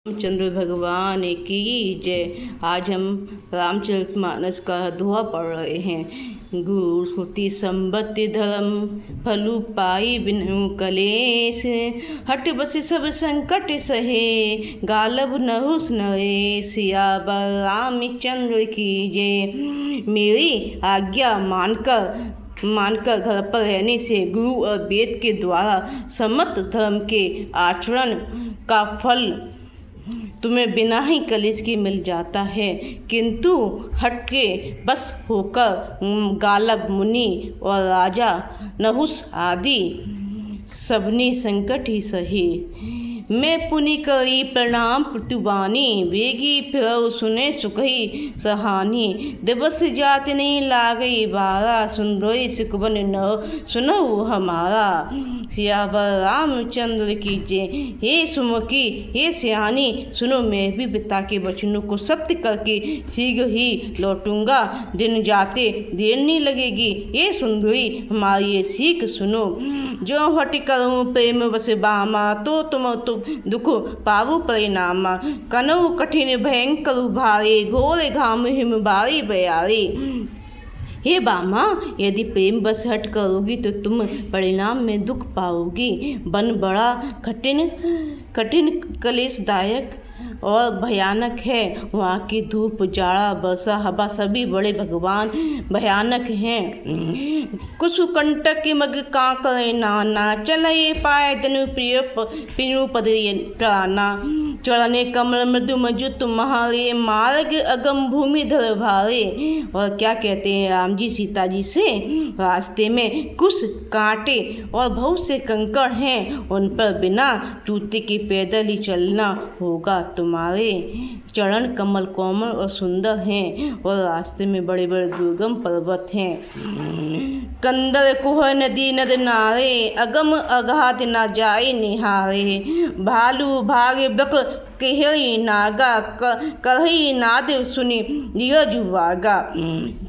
रामचंद्र भगवान की जय। आज हम रामचरितमानस का दोहा पढ़ रहे हैं। गुरु श्रुति संबत्ति धर्म फलु पाई बिनु कलेश, हट बस सब संकट सहे गालब नहुस नरेश। सियावर रामचंद्र की जय। मेरी आज्ञा मानकर घर पर रहने से गुरु और वेद के द्वारा सम्मत धर्म के आचरण का फल तुम्हें बिना ही कलेश के मिल जाता है, किंतु हट के बस होकर गालब मुनि और राजा नहुस आदि सबने संकट ही सहे। मैं पुनि करी प्रणाम प्रतिवानी, वेगी फिर सुने सुखई सहानी। दिवस जात नहीं लागई बारा, सुंदरी सिकवन न सुनऊ हमारा। सियावर रामचंद्र की जय। हे सुमुखी, हे सियानी, सुनो मैं भी पिता के वचनों को सत्य करके शीघ्र ही लौटूंगा, दिन जाते देर नहीं लगेगी। ये सुंदरी हमारी ये सीख सुनो, जो हट करूँ प्रेम बस बामा, तो तुम दुख पावु परिणामा। कनऊ कठिन भयंकर भारे, घोर घाम हिम बारी बयारी। हे बामा, यदि प्रेम बस हट करोगी तो तुम परिणाम में दुख पाओगी। वन बड़ा कठिन कलेशदायक और भयानक है। वहाँ की धूप, जाड़ा, वर्षा, हवा सभी बड़े भगवान भयानक हैं। कुसुकंटक की मग का करे नाना, चले पाए तनु प्रिय पिनु पद टाना। चढ़ने कमल मृदु मजु तुम्हारे, मार्ग अगम भूमि धर भारे। और क्या कहते हैं राम जी सीता जी से, रास्ते में कुछ कांटे और बहुत से कंकड़ हैं, उन पर बिना जूते के पैदल ही चलना होगा। तुम्हारे चरण कमल कोमल और सुंदर हैं, और रास्ते में बड़े बड़े दुर्गम पर्वत हैं। कंदर कुह नदी नद नारे, अगम अगाध न जाए निहारे। भालू भागे बक केहरी नागा, करही नाद सुनी दिया जुवागा।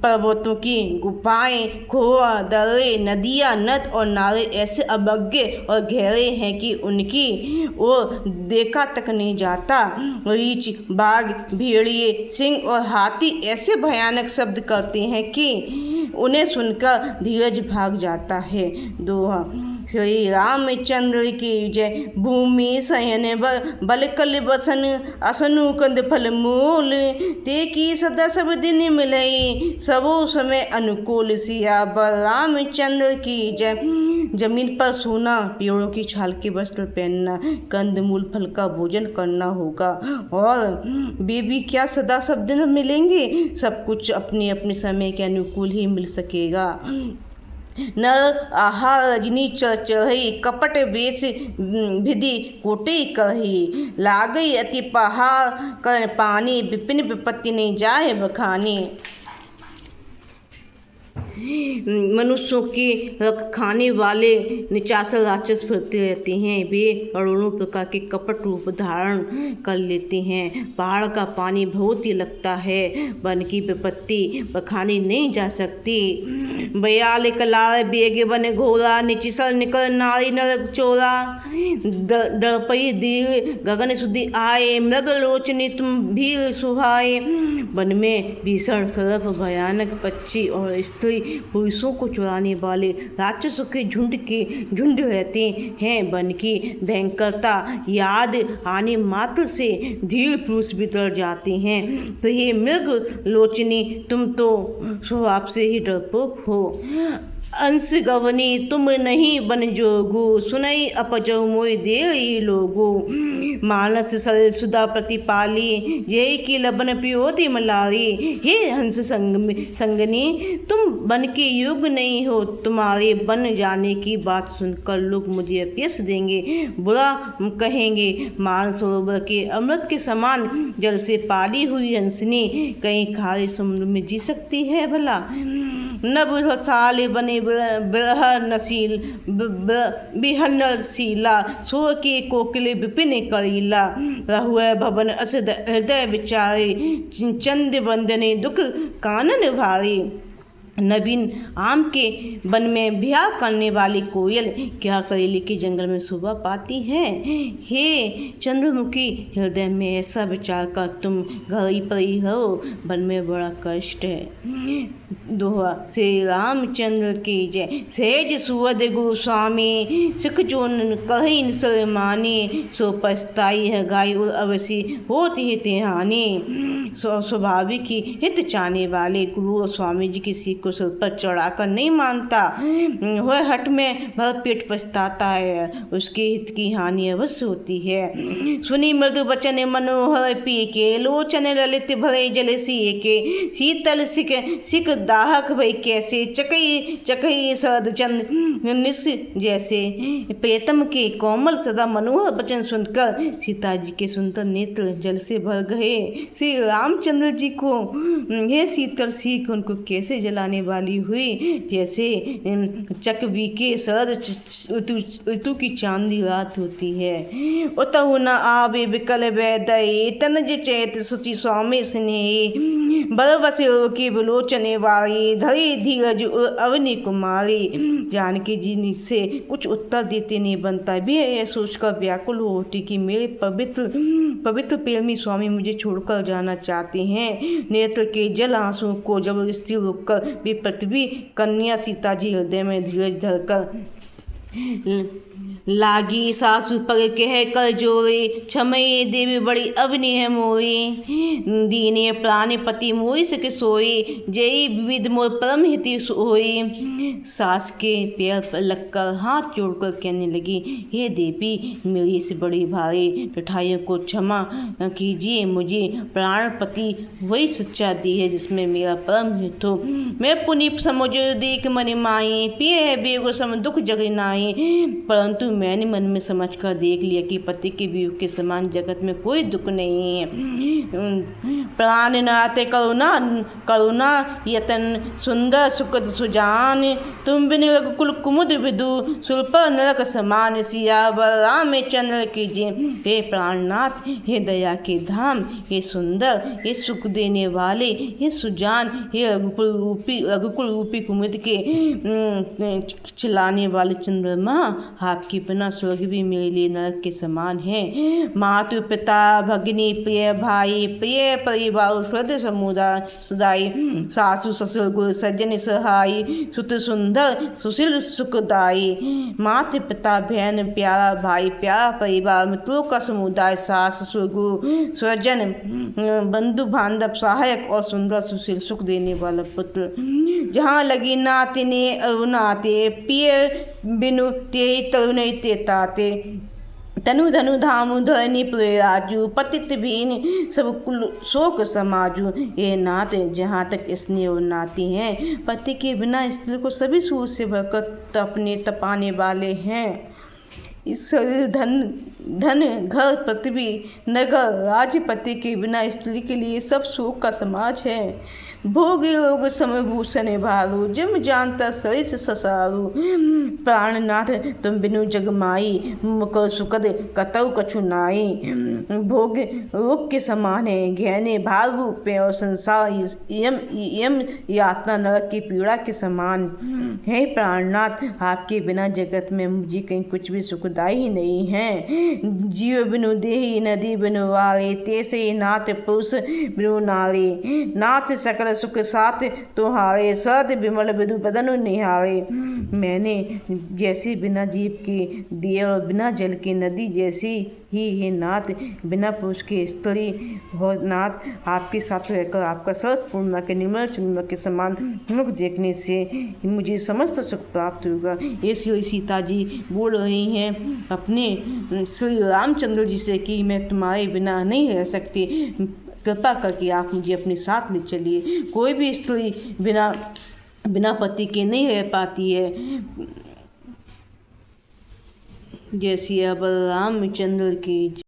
पर्वतों की गुफाएं, कुआं, दर्रे, नदियाँ, नद और नाले ऐसे अवज्ञ और गहरे हैं कि उनकी ओर देखा तक नहीं जाता। रीछ, बाघ, भेड़िए, सिंह और हाथी ऐसे भयानक शब्द करते हैं कि उन्हें सुनकर धीरज भाग जाता है। दोहा। श्री रामचंद्र की जय। भूमि शयन बलकल बसन, असनु कंद फल मूल। ते की सदा सब दिन मिलई, सबो समय अनुकूल। सियावर रामचंद्र की जय। जमीन पर सोना, पेड़ों की छाल के वस्त्र पहनना, कंद मूल फल का भोजन करना होगा। और वे भी क्या सदा सब दिन मिलेंगे, सब कुछ अपने अपने समय के अनुकूल ही मिल सकेगा। नर आहार रजनी चढ़ई, कपट वेश विधि कोटि करही। लागई अति पहाड़ कर पानी, विपिन विपत्ति नहीं जाए बखानी। मनुष्यों के खाने वाले निचाचर राक्षस फिरते रहते हैं। वे करोड़ों प्रकार के कपट रूप धारण कर लेते हैं। पहाड़ का पानी बहुत ही लगता है, वन की विपत्ति बखानी नहीं जा सकती। बयाल कलार बेग बन घोरा, निचिसल निकल नारी नर चोरा। दर्पई दीर गगन सुधि आए, मृग लोचनी तुम भीर सुहाए। वन में भीषण सर्प, भयानक पक्षी और स्त्री पुरुषों को चुराने वाले राक्षसों के झुंड रहते हैं। वन की भयंकरता याद आने मात्र से धीर पुरुष भी डर जाते हैं। तो ये मृग लोचनी, तुम तो स्वभाव से ही डरपोक हो। अंश गवनी तुम नहीं बन जोगु, सुनई अपजो मोय देई लोगो। मानस सरल सुधा प्रतिपाली, यही की लबन पियोति मलारी। हे हंस संगनी, तुम बन के योग्य नहीं हो। तुम्हारे बन जाने की बात सुनकर लोग मुझे अपयश देंगे, बुरा कहेंगे। मानसरोवर के अमृत के समान जल से पाली हुई हंसनी कहीं खारे समुद्र में जी सकती है भला। नभ साल बने बिहनल शीला, सो के कोकिले विपिन करीला। रहुए भवन अस हृदय विचारे, चंद बंदने दुख कानन भारी। नवीन आम के वन में ब्याह करने वाली कोयल क्या करेली के जंगल में शोभा पाती है। हे चंद्रमुखी, हृदय में ऐसा विचार कर तुम घर ही पर ही हो, वन में बड़ा कष्ट है। दोहा श्री रामचंद्र की जय। सहज सुवद गोस्वामी, सुख जो कहीं निसर माने, सो पछताई है गाय और अवश्य होती है तिहानी। स्वाभाविक ही हित चाहने वाले गुरु और स्वामी जी किसी को सिर पर चढ़ाकर नहीं मानता, वह हट में भर पेट पछताता है, उसके हित की हानि अवश्य होती है। सुनी मृदु वचन मनोहर पी के, लोचन ललित भरे जल सिए के, शीतल सिक दाहक भई कैसे, चकई चकई शरद चंद निस जैसे। प्रियतम के कोमल सदा मनोहर वचन सुनकर सीता जी के सुंदर नेत्र जल से भर गए। श्री रामचंद्र जी को यह शीतल सीख उनको कैसे जलाने वाली हुई, जैसे चकवी के शरद ऋतु की चांदी रात होती है। उतहु न आवे विकल वैदय, तनज चैत सुचि स्वामी स्नेही, बरबस की विलोचने वाली, धरी धीरज अवनी कुमारी। जानकी जी से कुछ उत्तर देते नहीं बनता, भी यह सोचकर व्याकुल हो उठी कि मेरे पवित्र प्रेमी स्वामी मुझे छोड़कर जाना चाहते हैं। नेत्र के जल आंसू को जबरदस्ती रोककर वे पृथ्वी कन्या सीता जी हृदय में धीरज धरकर लागी सासु पर कह कर जोरे, क्षमये देवी बड़ी अवनी है मोरी, दीने प्राण पति मोई सके सोई, जय विविध मोर परम हिति होई। सास के पैर पर लगकर हाथ जोड़कर कहने लगी, हे देवी मेरी से बड़ी भारी ठठाइयों को क्षमा कीजिए, मुझे प्राण पति वही सच्चा दी है जिसमें मेरा परम हित हो। मैं पुनीप समुझ देख मन माई, पिए है बेगो सम दुख जग नाई, परंतु मैंने मन में समझकर देख लिया कि पति के वियोग के समान जगत में कोई दुख नहीं है। प्राण नाते करुणा यतन सुंदर सुखद सुजान, तुम बिन रघुकुल कुमुद विदु, सुरप नरक समान, सियावर रामचंद्र की जय। हे प्राणनाथ, हे दया के धाम, हे सुंदर, हे सुख देने वाले, हे सुजान, हे रघुकुल रूपी कुमुद के चिल्लाने वाले चंद्रमा, आपके बिना स्वर्ग भी मेरे लिए नरक के समान है। मातु पिता भगिनी प्रिय भाई प्रिय परिवार श्रद्ध समुदाय, सासु ससुर गुरु सज्जन सहाय, सुत सुंदर सुशील सुखदाई। माता पिता बहन प्यारा भाई प्यारा परिवार, मित्रों का समुदाय, सास ससुर गुरु स्वजन बंधु बांधव सहायक और सुंदर सुशील सुख देने वाला पुत्र। जहाँ लगी नाते ने अरुणाते, पिय बिनु ते तरुण ते ताते, तनु धनु धामु धरनी राजू, पतित भीन सब कुल शोक समाजू। ये नात जहाँ तक स्नेह और नाती हैं, पति के बिना स्त्री को सभी सूर से भरकर तपाने वाले हैं। इस शरीर धन घर पृथ्वी नगर राजपति के बिना स्त्री के लिए सब सुख का समाज है। भोग रोग समभूषण भारू, जिम जानता शरीर से ससारू। प्राणनाथ तुम बिनु जगमाई, मुकर सुखद कतौ कछु नाई। भोग रोग के समान है, गहने भार रूप है, और संसार यम यातना नरक की पीड़ा के समान है। प्राणनाथ आपके बिना जगत में मुझे कहीं कुछ भी सुखदाई ही नहीं है। जीव बिनु देही नदी बिनु वाले, तैसे नाथ पुरुष बिनु नारे। नाथ सकल सुख साथ तुम्हारे, सद विमल विदु बदनु निहारे। मैंने जैसे बिना जीव के दिए और बिना जल के नदी जैसी ही है नाथ, बिना पुरुष के स्त्री हो नाथ। आपके साथ रहकर आपका सर्व पूर्णिमा के निर्मल चंद्रमा के समान मुख देखने से मुझे समस्त सुख प्राप्त होगा। ये श्री सीता जी बोल रही हैं अपने श्री रामचंद्र जी से कि मैं तुम्हारे बिना नहीं रह सकती, कृपा करके आप मुझे अपने साथ ले चलिए। कोई भी स्त्री बिना पति के नहीं रह पाती है। जैसी अब रामचंद्र की